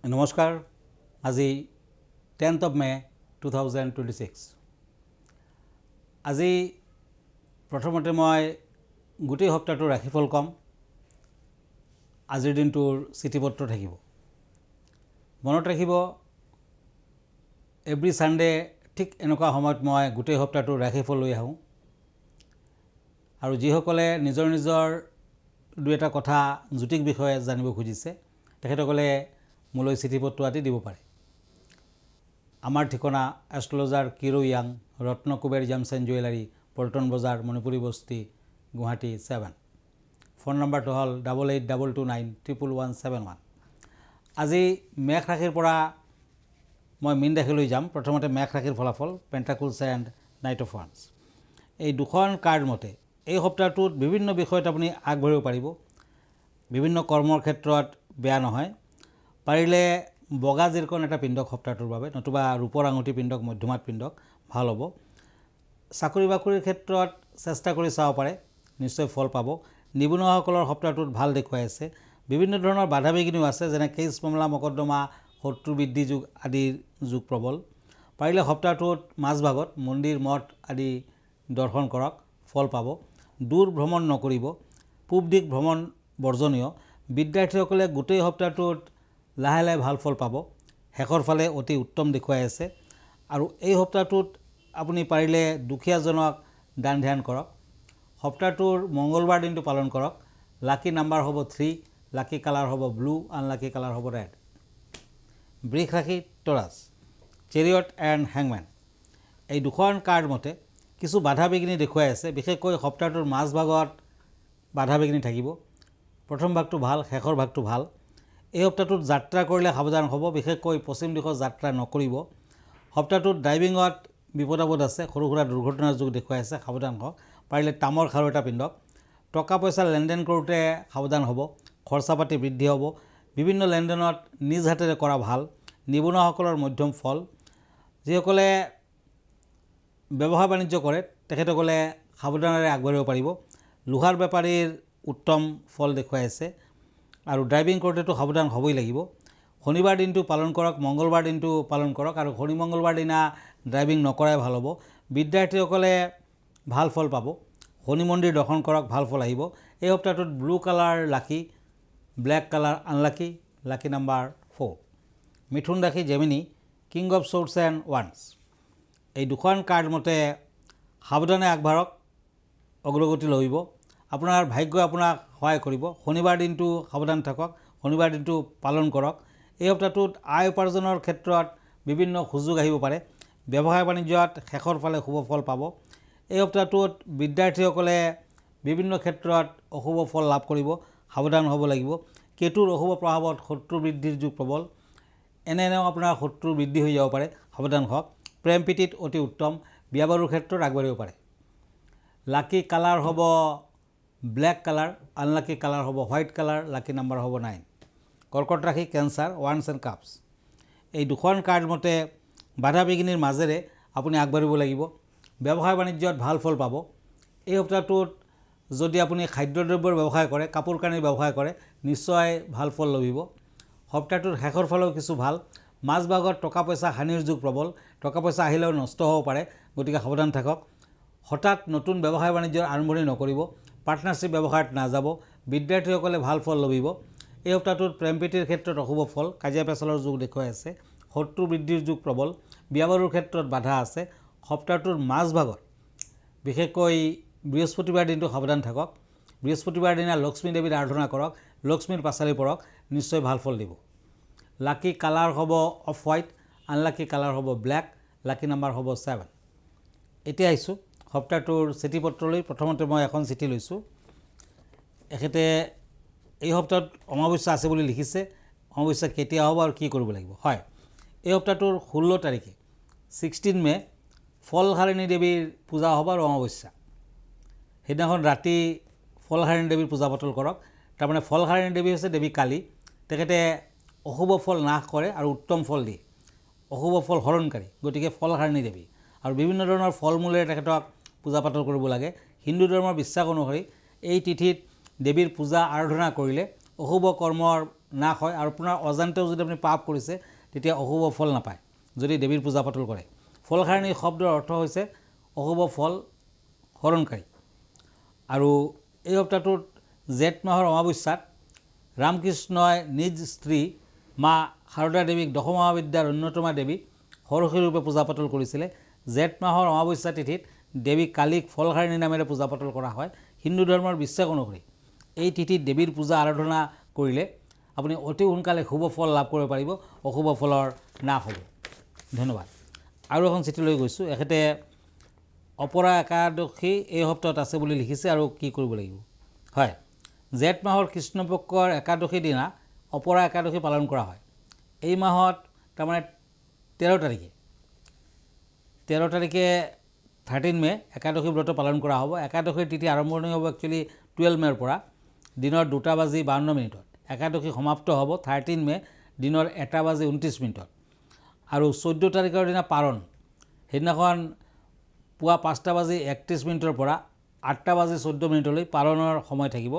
নমস্কাৰ আজি 10th of May 2026 আজি প্ৰথমতে মই গোটেই সপ্তাহটোৰ ৰাশিফল কম আজিৰ দিনটোৰ চিঠিপত্ৰ থাকিব মনত ৰাখিব এভৰি সানডে ঠিক এনেকুৱা সময়ত মই গোটেই সপ্তাহটোৰ ৰাশিফল লৈ আহোঁ আৰু যিসকলে নিজৰ নিজৰ দুই এটা কথা জ্যোতিষ বিষয়ে জানিব খুজিছে তেখেতসকলে মোলৈ চিঠিপত্ৰ আদি দিব পাৰে আমাৰ ঠিকনা astrologer Kiro Young Ratnakuber gems and jewellery Paltan বজাৰ মণিপুৰী বস্তি গুৱাহাটী 7 ফোন নম্বৰটো হ'ল 8822911171 আজি মেঘ ৰাশিৰ পৰা মই মীন ৰাশিলৈ যাম প্ৰথমতে মেঘ ৰাশিৰ ফলাফল পেণ্টাকুলছ এণ্ড নাইট অফ ওৱান্স এই দুখন কাৰ্ড মতে এই সপ্তাহটোত বিভিন্ন বিষয়ত আপুনি আগবাঢ়িব পাৰিব বিভিন্ন কৰ্মৰ ক্ষেত্ৰত বেয়া নহয় পাৰিলে বগা জিৰকন এটা পিণ্ডক সপ্তাহটোৰ বাবে নতুবা ৰূপৰ আঙুঠি পিণ্ডক মধ্যমাত পিণ্ডক ভাল হ'ব চাকৰি বাকৰিৰ ক্ষেত্ৰত চেষ্টা কৰি চাব পাৰে নিশ্চয় ফল পাব নিবনুৱাসকলৰ সপ্তাহটোত ভাল দেখুৱাই আছে বিভিন্ন ধৰণৰ বাধা বিঘিনিও আছে যেনে কেছ মামলা মকদ্দমা শত্ৰু বৃদ্ধি যুগ আদিৰ যুগ প্ৰবল পাৰিলে সপ্তাহটোত মাজভাগত মন্দিৰ মঠ আদি দৰ্শন কৰক ফল পাব দূৰ ভ্ৰমণ নকৰিব পূব দিশ ভ্ৰমণ বৰ্জনীয় বিদ্যাৰ্থীসকলে গোটেই সপ্তাহটোত লাহে লাহে ভাল ফল পাব শেষৰ ফালে অতি উত্তম দেখুৱাই আছে আৰু এই সপ্তাহটোত আপুনি পাৰিলে দুখীয়াজনক দান ধ্যান কৰক সপ্তাহটোৰ মঙ্গলবাৰ দিনটো পালন কৰক লাকি নাম্বাৰ হ'ব 3 লাকি কালাৰ হ'ব ব্লু আনলাকি কালাৰ হ'ব ৰেড বৃষ ৰাশি টৰাছ চেৰিয়ট এণ্ড হেংমেন এই দুখন কাৰ্ড মতে কিছু বাধা বিঘিনি দেখুৱাই আছে বিশেষকৈ সপ্তাহটোৰ মাজভাগত বাধা বিঘিনি থাকিব প্ৰথম ভাগটো ভাল শেষৰ ভাগটো ভাল এই সপ্তাহটোত যাত্ৰা কৰিলে সাৱধান হ'ব বিশেষকৈ পশ্চিম দিশত যাত্ৰা নকৰিব সপ্তাহটোত ড্ৰাইভিঙত বিপদাপদ আছে সৰু সুৰা দুৰ্ঘটনাৰ যোগ দেখুৱাই আছে সাৱধান হওক পাৰিলে তামৰ খাৰু এটা পিন্ধক টকা পইচা লেনদেন কৰোঁতে সাৱধান হ'ব খৰচা পাতি বৃদ্ধি হ'ব বিভিন্ন লেনদেনত নিজ হাতেৰে কৰা ভাল নিবনুৱাসকলৰ মধ্যম ফল যিসকলে ব্যৱসায় বাণিজ্য কৰে তেখেতসকলে সাৱধানেৰে আগবাঢ়িব পাৰিব লোহাৰ বেপাৰীৰ উত্তম ফল দেখুৱাই আছে আৰু ড্ৰাইভিং কৰোঁতেতো সাৱধান হ'বই লাগিব শনিবাৰ দিনটো পালন কৰক মঙ্গলবাৰ দিনটো পালন কৰক আৰু শনি মঙ্গলবাৰ দিনা ড্ৰাইভিং নকৰাই ভাল হ'ব বিদ্যাৰ্থীসকলে ভাল ফল পাব শনি মন্দিৰ দৰ্শন কৰক ভাল ফল আহিব এই সপ্তাহটোত ব্লু কালাৰ লাকি ব্লেক কালাৰ আনলাকি লাকি নাম্বাৰ 4 মিথুন ৰাশি Gemini king of shorts and once এই দুখন কাৰ্ড মতে সাৱধানে আগবাঢ়ক অগ্ৰগতি লভিব আপোনাৰ ভাগ্যই আপোনাক সহায় কৰিব শনিবাৰ দিনটো সাৱধান থাকক শনিবাৰ দিনটো পালন কৰক এই সপ্তাহটোত আয় উপাৰ্জনৰ ক্ষেত্ৰত বিভিন্ন সুযোগ আহিব পাৰে ব্যৱসায় বাণিজ্যত শেষৰ ফালে শুভ ফল পাব এই সপ্তাহটোত বিদ্যাৰ্থীসকলে বিভিন্ন ক্ষেত্ৰত অশুভ ফল লাভ কৰিব সাৱধান হ'ব লাগিব কেতুৰ অশুভ প্ৰভাৱত শত্ৰু বৃদ্ধিৰ যুগ প্ৰবল এনেও আপোনাৰ শত্ৰু বৃদ্ধি হৈ যাব পাৰে সাৱধান হওক প্ৰেম প্ৰীতিত অতি উত্তম বিয়া বাৰুৰ ক্ষেত্ৰত আগবাঢ়িব পাৰে লাকি কালাৰ হ'ব ব্লেক কালাৰ আনলাকি কালাৰ হ'ব হোৱাইট কালাৰ লাকি নাম্বাৰ হ'ব 9 কৰ্কট ৰাশি কেঞ্চাৰ ওৱান্স এণ্ড কাপছ এই দুখন কাৰ্ড মতে বাধা বিঘিনিৰ মাজেৰে আপুনি আগবাঢ়িব লাগিব ব্যৱসায় বাণিজ্যত ভাল ফল পাব এই সপ্তাহটোত যদি আপুনি খাদ্যদ্ৰব্যৰ ব্যৱসায় কৰে কাপোৰ কানিৰ ব্যৱসায় কৰে নিশ্চয় ভাল ফল লভিব সপ্তাহটোৰ শেষৰ ফালেও কিছু ভাল মাজভাগত টকা পইচা হানিৰ যুগ প্ৰবল টকা পইচা আহিলেও নষ্ট হ'ব পাৰে গতিকে সাৱধান থাকক হঠাৎ নতুন ব্যৱসায় বাণিজ্যৰ আৰম্ভণি নকৰিব পাৰ্টনাৰশ্বিপ ব্যৱসায়ত নাযাব বিদ্যাৰ্থীসকলে ভাল ফল লভিব এই সপ্তাহটোত প্ৰেম প্ৰীতিৰ ক্ষেত্ৰত অশুভ ফল কাজিয়া পেচালৰ যুগ দেখুৱাই আছে শত্ৰু বৃদ্ধিৰ যুগ প্ৰবল বিয়া বাৰুৰ ক্ষেত্ৰত বাধা আছে সপ্তাহটোৰ মাজভাগত বিশেষকৈ বৃহস্পতিবাৰ দিনটো সাৱধান থাকক বৃহস্পতিবাৰ দিনা লক্ষ্মী দেৱীৰ আৰাধনা কৰক লক্ষ্মীৰ পাচালি পৰক নিশ্চয় ভাল ফল দিব লাকি কালাৰ হ'ব অফ হোৱাইট আনলাকি কালাৰ হ'ব ব্লেক লাকি নাম্বাৰ হ'ব 7 এতিয়া আহিছোঁ সপ্তাহটোৰ চিঠিপত্ৰলৈ প্ৰথমতে মই এখন চিঠি লৈছোঁ এখেতে এই সপ্তাহত অমাৱস্যা আছে বুলি লিখিছে অমাৱস্যা কেতিয়া হ'ব আৰু কি কৰিব লাগিব হয় এই সপ্তাহটোৰ 16 তাৰিখে 16 মে ফলহাৰিণী দেৱীৰ পূজা হ'ব আৰু অমাৱস্যা সেইদিনাখন ৰাতি ফলহাৰিণী দেৱীৰ পূজা পাতল কৰক তাৰমানে ফলহাৰিণী দেৱী হৈছে দেৱী কালী তেখেতে অশুভ ফল নাশ কৰে আৰু উত্তম ফল দিয়ে অশুভ ফল হৰণকাৰী গতিকে ফলহাৰিণী দেৱী আৰু বিভিন্ন ধৰণৰ ফল মূলেৰে তেখেতক পূজা পাতল কৰিব লাগে হিন্দু ধৰ্মৰ বিশ্বাস অনুসৰি এই তিথিত দেৱীৰ পূজা আৰাধনা কৰিলে অশুভ কৰ্মৰ নাশ হয় আৰু আপোনাৰ অজান্তেও যদি আপুনি পাপ কৰিছে তেতিয়া অশুভ ফল নাপায় যদি দেৱীৰ পূজা পাতল কৰে। ফলসাৰণী শব্দৰ অৰ্থ হৈছে অশুভ ফল হৰণকাৰী। আৰু এই সপ্তাহটোত জেঠ মাহৰ অমাৱস্যাত ৰামকৃষ্ণই নিজ স্ত্ৰী মা শাৰদা দেৱীক দশমহাবিদ্যাৰ অন্যতমা দেৱী সৰস্বতী ৰূপে পূজা পাতল কৰিছিলে। জেঠ মাহৰ অমাৱস্যা তিথিত দেৱী কালীক ফলসাৰণী নামেৰে পূজা পাতল কৰা হয়। হিন্দু ধৰ্মৰ বিশ্বাস অনুসৰি এই তিথিত দেৱীৰ পূজা আৰাধনা কৰিলে আপুনি অতি সোনকালে শুভ ফল লাভ কৰিব পাৰিব, অশুভ ফলৰ নাশ হ'ব। ধন্যবাদ। আৰু এখন চিঠি লৈ গৈছোঁ। এখেতে অপৰা একাদশী এই সপ্তাহত আছে বুলি লিখিছে আৰু কি কৰিব লাগিব। হয়, জেঠ মাহৰ কৃষ্ণপক্ষৰ একাদশীৰ দিনা অপৰা একাদশী পালন কৰা হয়। এই মাহত তাৰমানে 13 তাৰিখে 13 মে একাদশী ব্ৰত পালন কৰা হ'ব। একাদশীৰ তিথি আৰম্ভণি হ'ব একচুৱেলি 12 মেৰ পৰা দিনৰ 2:52। একাদশী সমাপ্ত হ'ব 13 মে দিনৰ 1:29। আৰু 14 তাৰিখৰ দিনা পাৰণ, সেইদিনাখন পুৱা 5:31 পৰা 8:14 পাৰণৰ সময় থাকিব।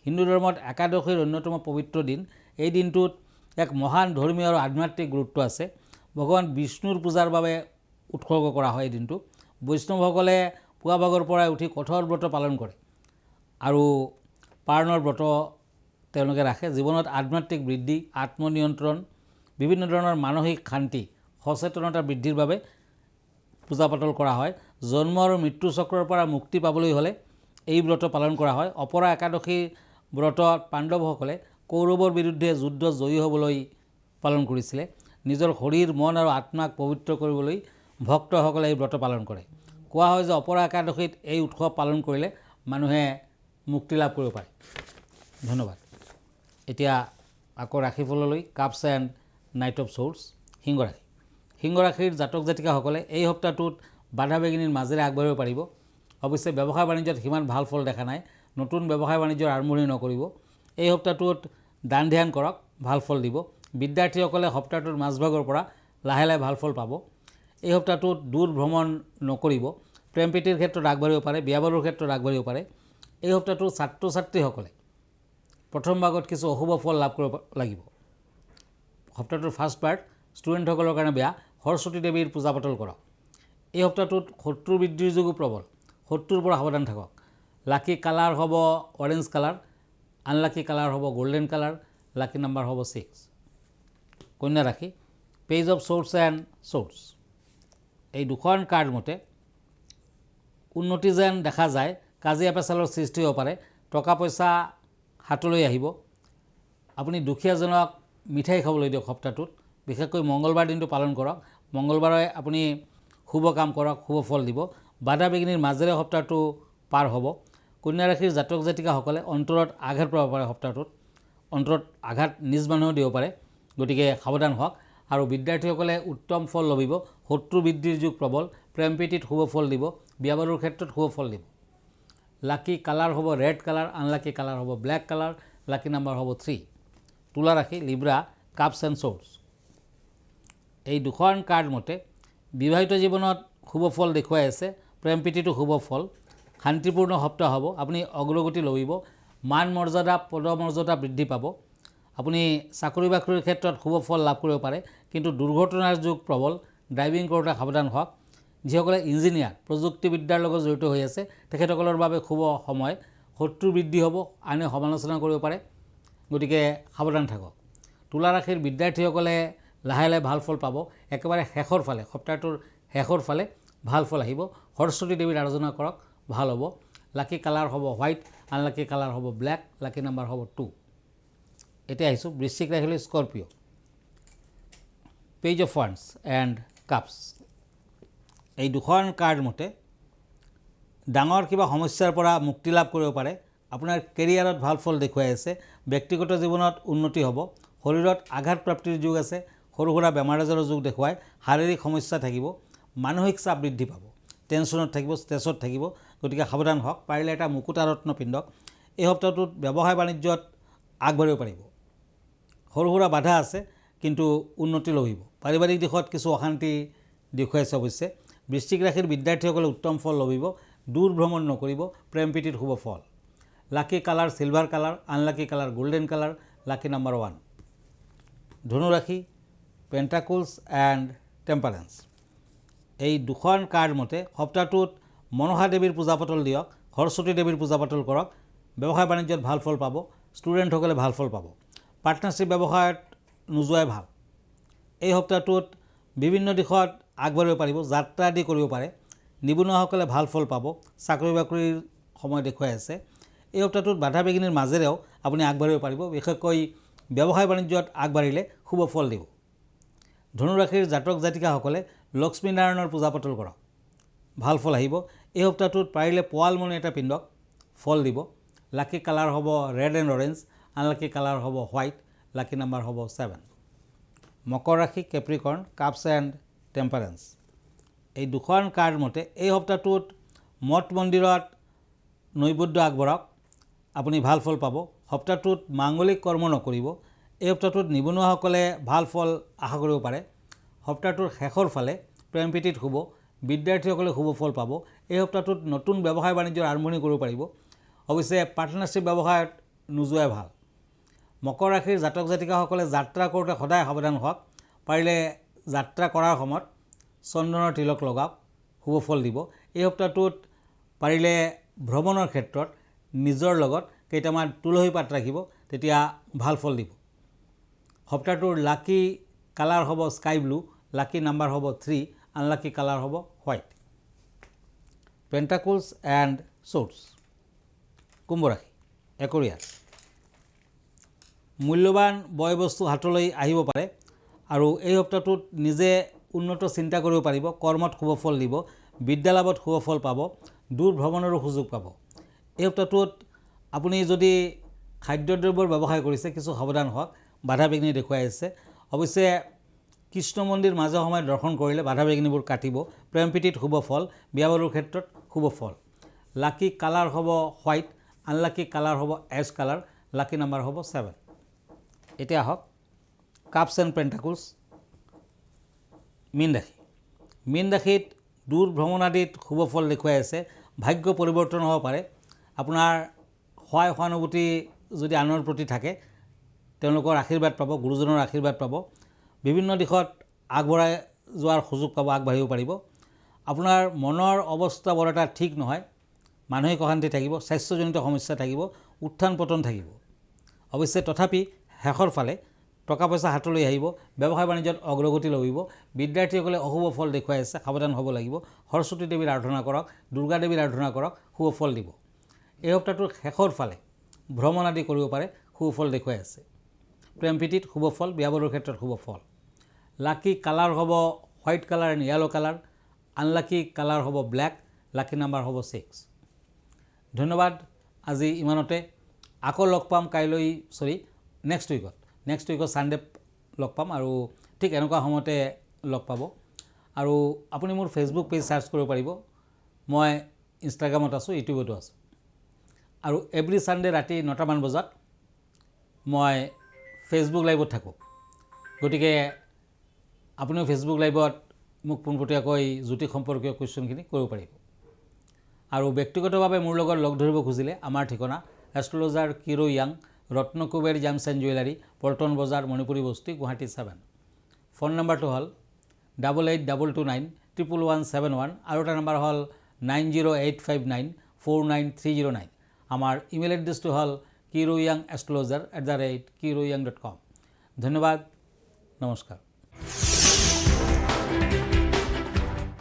হিন্দু ধৰ্মত একাদশীৰ অন্যতম পবিত্ৰ দিন। এই দিনটোত এক মহান ধৰ্মীয় আৰু আধ্যাত্মিক গুৰুত্ব আছে। ভগৱান বিষ্ণুৰ পূজাৰ বাবে উৎসৰ্গ কৰা হয় এই দিনটো। বৈষ্ণৱসকলে পুৱা ভাগৰ পৰাই উঠি কঠোৰ ব্ৰত পালন কৰে আৰু পাৰণৰ ব্ৰত তেওঁলোকে ৰাখে। জীৱনত আধ্যাত্মিক বৃদ্ধি, আত্মনিয়ন্ত্ৰণ, বিভিন্ন ধৰণৰ মানসিক শান্তি, সচেতনতা বৃদ্ধিৰ বাবে পূজা পাতল কৰা হয়। জন্ম আৰু মৃত্যু চক্ৰৰ পৰা মুক্তি পাবলৈ হ'লে এই ব্ৰত পালন কৰা হয়। অপৰা একাদশী ব্ৰতত পাণ্ডৱসকলে কৌৰৱৰ বিৰুদ্ধে যুদ্ধ জয়ী হ'বলৈ পালন কৰিছিলে। নিজৰ শৰীৰ, মন আৰু আত্মাক পবিত্ৰ কৰিবলৈ ভক্তসকলে এই ব্ৰত পালন কৰে। কোৱা হয় যে অপৰা একাদশীত এই উৎসৱ পালন কৰিলে মানুহে মুক্তি লাভ কৰিব পাৰে। ধন্যবাদ। এতিয়া আকৌ ৰাশিফললৈ কাপছ এণ্ড নাইট অফ ছৰ্ডছ। সিংহ ৰাশি। সিংহ ৰাশিৰ জাতক জাতিকাসকলে এই সপ্তাহটোত বাধা বিঘিনিৰ মাজেৰে আগবাঢ়িব পাৰিব। অৱশ্যে ব্যৱসায় বাণিজ্যত সিমান ভাল ফল দেখা নাই। নতুন ব্যৱসায় বাণিজ্যৰ আৰম্ভণি নকৰিব। এই সপ্তাহটোত দান ধ্যান কৰক, ভাল ফল দিব। বিদ্যাৰ্থীসকলে সপ্তাহটোৰ মাজভাগৰ পৰা লাহে লাহে ভাল ফল পাব। এই সপ্তাহটোত দূৰ ভ্ৰমণ নকৰিব। প্ৰেম প্ৰীতিৰ ক্ষেত্ৰত আগবাঢ়িব পাৰে, বিয়া বাৰুৰ ক্ষেত্ৰত আগবাঢ়িব পাৰে। এই সপ্তাহটোত ছাত্ৰ ছাত্ৰীসকলে প্ৰথম ভাগত কিছু অশুভ ফল লাভ কৰিব লাগিব। সপ্তাহটোৰ ফাৰ্ষ্ট পাৰ্ট ষ্টুডেণ্টসকলৰ কাৰণে বেয়া। সৰস্বতী দেৱীৰ পূজা পাতল কৰক। এই সপ্তাহটোত শত্ৰু বৃদ্ধিৰ যোগো প্ৰবল। শত্ৰুৰ পৰা সাৱধান থাকক। লাকি কালাৰ হ'ব অৰেঞ্জ কালাৰ, আনলাকি কালাৰ হ'ব গোল্ডেন কালাৰ, লাকি নাম্বাৰ হ'ব 6। কন্যা ৰাশি। Page of swords and swords. এই দুখন কাৰ্ড মতে উন্নতি যেন দেখা যায়, কাজিয়া পেচালৰ সৃষ্টি হ'ব পাৰে, টকা পইচা হাতলৈ আহিব। আপুনি দুখীয়াজনক মিঠাই খাবলৈ দিয়ক সপ্তাহটোত। বিশেষকৈ মংগলবাৰ দিনটো পালন কৰক। মংগলবাৰে আপুনি শুভ কাম কৰক, শুভ ফল দিব। বাধা বিঘিনিৰ মাজেৰে সপ্তাহটো পাৰ হ'ব। কন্যা ৰাশিৰ জাতক জাতিকাসকলে অন্তৰত আঘাত পাব পাৰে। সপ্তাহটোত অন্তৰত আঘাত নিজ মানুহেও দিব পাৰে, গতিকে সাৱধান হওক। আৰু বিদ্যাৰ্থীসকলে উত্তম ফল লভিব। শত্ৰু বৃদ্ধিৰ যুগ প্ৰবল। প্ৰেম প্ৰীতিত শুভ ফল দিব। বিয়া বাৰুৰ ক্ষেত্ৰত শুভ ফল দিব। লাকি কালাৰ হ'ব ৰেড কালাৰ, আনলাকি কালাৰ হ'ব ব্লেক কালাৰ, লাকি নাম্বাৰ হ'ব 3। তুলা ৰাশি। লিব্ৰা। Cups and swords. এই দুখন কাৰ্ড মতে বিবাহিত জীৱনত শুভ ফল দেখুৱাই আছে। প্ৰেম প্ৰীতিটো শুভ ফল। শান্তিপূৰ্ণ সপ্তাহ হ'ব। আপুনি অগ্ৰগতি লভিব। মান মৰ্যাদা, পদমৰ্যাদা বৃদ্ধি পাব। আপুনি চাকৰি বাকৰিৰ ক্ষেত্ৰত শুভ ফল লাভ কৰিব পাৰে, কিন্তু দুৰ্ঘটনাৰ যুগ প্ৰবল। ড্ৰাইভিং কৰোঁতে সাৱধান হওক। যিসকলে ইঞ্জিনিয়াৰ, প্ৰযুক্তিবিদ্যাৰ লগত জড়িত হৈ আছে তেখেতসকলৰ বাবে শুভ সময়। শত্ৰু বৃদ্ধি হ'ব, আনে সমালোচনা কৰিব পাৰে, গতিকে সাৱধান থাকক। তুলা ৰাশিৰ বিদ্যাৰ্থীসকলে লাহে লাহে ভাল ফল পাব। একেবাৰে শেষৰ ফালে, সপ্তাহটোৰ শেষৰ ফালে ভাল ফল আহিব। সৰস্বতী দেৱীৰ আৰাধনা কৰক, ভাল হ'ব। লাকি কালাৰ হ'ব হোৱাইট, আনলাকি কালাৰ হ'ব ব্লেক, লাকি নাম্বাৰ হ'ব 2। এতিয়া আহিছোঁ বৃশ্চিক ৰাশিলৈ স্কৰপিঅ'। পেজ অফ ওৱান্স এণ্ড কাপছ। এই দুখন কাৰ্ড মতে ডাঙৰ কিবা সমস্যাৰ পৰা মুক্তি লাভ কৰিব পাৰে। আপোনাৰ কেৰিয়াৰত ভাল ফল দেখুৱাই আছে। ব্যক্তিগত জীৱনত উন্নতি হ'ব। শৰীৰত আঘাত প্ৰাপ্তিৰ যুগ আছে। সৰু সুৰা বেমাৰ আজাৰৰ যুগ দেখুৱায়। শাৰীৰিক সমস্যা থাকিব। মানসিক চাপ বৃদ্ধি পাব। টেনশ্যনত থাকিব, ষ্ট্ৰেছত থাকিব, গতিকে সাৱধান হওক। পাৰিলে এটা মুকুতা ৰত্ন পিন্ধক। এই সপ্তাহটোত ব্যৱসায় বাণিজ্যত আগবাঢ়িব পাৰিব। সৰু সুৰা বাধা আছে, কিন্তু উন্নতি লভিব। পাৰিবাৰিক দিশত কিছু অশান্তি দেখুৱাইছে অৱশ্যে। বৃশ্চিক ৰাশিৰ বিদ্যাৰ্থীসকলে উত্তম ফল লভিব। দূৰ ভ্ৰমণ নকৰিব। প্ৰেম প্ৰীতিত শুভ ফল। Lucky colour silver colour, unlucky colour golden colour, lucky number 1। ধনুৰাশি পেন্টাকুলছ এণ্ড টেম্পাৰেন্স। এই দুখন কাৰ্ড মতে সপ্তাহটোত মনসা দেৱীৰ পূজা পাতল দিয়ক, সৰস্বতী দেৱীৰ পূজা পাতল কৰক, ব্যৱসায় বাণিজ্যত ভাল ফল পাব, ষ্টুডেণ্টসকলে ভাল ফল পাব। পাৰ্টনাৰশ্বিপ ব্যৱসায়ত নোযোৱাই ভাল। এই সপ্তাহটোত বিভিন্ন দিশত আগবাঢ়িব পাৰিব, যাত্ৰা আদি কৰিব পাৰে, নিবনুৱাসকলে ভাল ফল পাব, চাকৰি বাকৰিৰ সময় দেখুৱাই আছে। এই সপ্তাহটোত বাধা বিঘিনিৰ মাজেৰেও আপুনি আগবাঢ়িব পাৰিব, বিশেষকৈ ব্যৱসায় বাণিজ্যত আগবাঢ়িলে শুভ ফল দিব। ধনুৰাশিৰ জাতক জাতিকাসকলে লক্ষ্মীনাৰায়ণৰ পূজা পাতল কৰক, ভাল ফল আহিব। এই সপ্তাহটোত পাৰিলে পোৱালমণি এটা পিন্ধক, ফল দিব। লাকি কালাৰ হ'ব red and orange, unlucky colour হ'ব হোৱাইট, লাকি নাম্বাৰ হ'ব 7। মকৰ ৰাশি কেপ্ৰিকৰ্ণ কাপছ এণ্ড টেম্পাৰেন্স। এই দুখন কাৰ্ড মতে এই সপ্তাহটোত মঠ মন্দিৰত নৈবেদ্য আগবঢ়াওক, আপুনি ভাল ফল পাব। সপ্তাহটোত মাংগলিক কৰ্ম নকৰিব। এই সপ্তাহটোত নিবনুৱাসকলে ভাল ফল আশা কৰিব পাৰে। সপ্তাহটোৰ শেষৰ ফালে প্ৰেম প্ৰীতিত শুব, বিদ্যাৰ্থীসকলে শুভ ফল পাব। এই সপ্তাহটোত নতুন ব্যৱসায় বাণিজ্যৰ আৰম্ভণি কৰিব পাৰিব। অৱশ্যে পাৰ্টনাৰশ্বিপ ব্যৱসায়ত নোযোৱাই ভাল। মকৰ ৰাশিৰ জাতক জাতিকাসকলে যাত্ৰা কৰোঁতে সদায় সাৱধান হওক। পাৰিলে যাত্ৰা কৰাৰ সময়ত চন্দনৰ তিলক লগাওক, শুভ ফল দিব। এই সপ্তাহটোত পাৰিলে ভ্ৰমণৰ ক্ষেত্ৰত নিজৰ লগত কেইটামান তুলসী পাত ৰাখিব, তেতিয়া ভাল ফল দিব। সপ্তাহটোৰ লাকি কালাৰ হ'ব স্কাই ব্লু, লাকি নাম্বাৰ হ'ব 3, আনলাকি কালাৰ হ'ব হোৱাইট। Pentacles and swords. কুম্ভ ৰাশি একুৰিয়াছ। মূল্যৱান বয় বস্তু হাতলৈ আহিব পাৰে আৰু এই সপ্তাহটোত নিজে উন্নত চিন্তা কৰিব পাৰিব। কৰ্মত শুভ ফল দিব, বিদ্যালাভত শুভ ফল পাব, দূৰ ভ্ৰমণৰো সুযোগ পাব। এই সপ্তাহটোত আপুনি যদি খাদ্যদ্ৰব্যৰ ব্যৱসায় কৰিছে, কিছু সাৱধান হওক, বাধা বিঘিনি দেখুৱাই আছে। অৱশ্যে কৃষ্ণ মন্দিৰ মাজে সময়ে দৰ্শন কৰিলে বাধা বিঘিনিবোৰ কাটিব। প্ৰেম প্ৰীতিত শুভ ফল, বিয়া বাৰুৰ ক্ষেত্ৰত শুভ ফল। লাকি কালাৰ হ'ব হোৱাইট, আনলাকি কালাৰ হ'ব এছ কালাৰ, লাকি নাম্বাৰ হ'ব 7। এতিয়া আহক কাপছ এণ্ড পেণ্টাকুলছ। মীন ৰাশি। মীন ৰাশিত দূৰ ভ্ৰমণ আদিত শুভ ফল দেখুৱাই আছে। ভাগ্য পৰিৱৰ্তন হ'ব পাৰে। আপোনাৰ সহায় সহানুভূতি যদি আনৰ প্ৰতি থাকে, তেওঁলোকৰ আশীৰ্বাদ পাব, গুৰুজনৰ আশীৰ্বাদ পাব। বিভিন্ন দিশত আগবঢ়াই যোৱাৰ সুযোগ পাব, আগবাঢ়িব পাৰিব। আপোনাৰ মনৰ অৱস্থা বৰ এটা ঠিক নহয়, মানসিক অশান্তি থাকিব, স্বাস্থ্যজনিত সমস্যা থাকিব, উত্থান পতন থাকিব। অৱশ্যে তথাপি শেষৰ ফালে টকা পইচা হাতলৈ আহিব, ব্যৱসায় বাণিজ্যত অগ্ৰগতি লভিব। বিদ্যাৰ্থীসকলে অশুভ ফল দেখুৱাই আছে, সাৱধান হ'ব লাগিব। সৰস্বতী দেৱীৰ আৰাধনা কৰক, দুৰ্গা দেৱীৰ আৰাধনা কৰক, শুভ ফল দিব। এই সপ্তাহটোৰ শেষৰ ফালে ভ্ৰমণ আদি কৰিব পাৰে, শুভ ফল দেখুৱাই আছে। প্ৰেম প্ৰীতিত শুভ ফল, বিয়া বাৰুৰ ক্ষেত্ৰত শুভ ফল। লাকি কালাৰ হ'ব white colour and yellow colour, unlucky colour হ'ব ব্লেক, লাকি নাম্বাৰ হ'ব 6। ধন্যবাদ, আজি ইমানতে। আকৌ লগ পাম কাইলৈ, নেক্সট উইকত ছানডে লগ পাম আৰু ঠিক এনেকুৱা সময়তে লগ পাব। আৰু আপুনি মোৰ ফেচবুক পেজ চাৰ্চ কৰিব পাৰিব। মই ইনষ্টাগ্ৰামত আছোঁ, ইউটিউবতো আছোঁ। আৰু এভৰি ছানডে ৰাতি 9টামান বজাত মই ফেচবুক লাইভত থাকোঁ। গতিকে আপুনিও ফেচবুক লাইভত মোক পোনপটীয়াকৈ জ্যোতিষ সম্পৰ্কীয় কুৱেশ্যনখিনি কৰিব পাৰিব। আৰু ব্যক্তিগতভাৱে মোৰ লগত লগ ধৰিব খুজিলে আমাৰ ঠিকনা এষ্ট্ৰলজাৰ কিৰো য়াং, Ratnakuber gems and jewellery, Paltan বজাৰ, মণিপুৰী বস্তি, গুৱাহাটী 7। ফোন নম্বৰটো হ'ল 8822911171 আৰু এটা নম্বৰ হ'ল 9085949309। আমাৰ ইমেইল এড্ৰেছটো হ'ল kiroyangastrologer@kiroyang.com। ধন্যবাদ, নমস্কাৰ।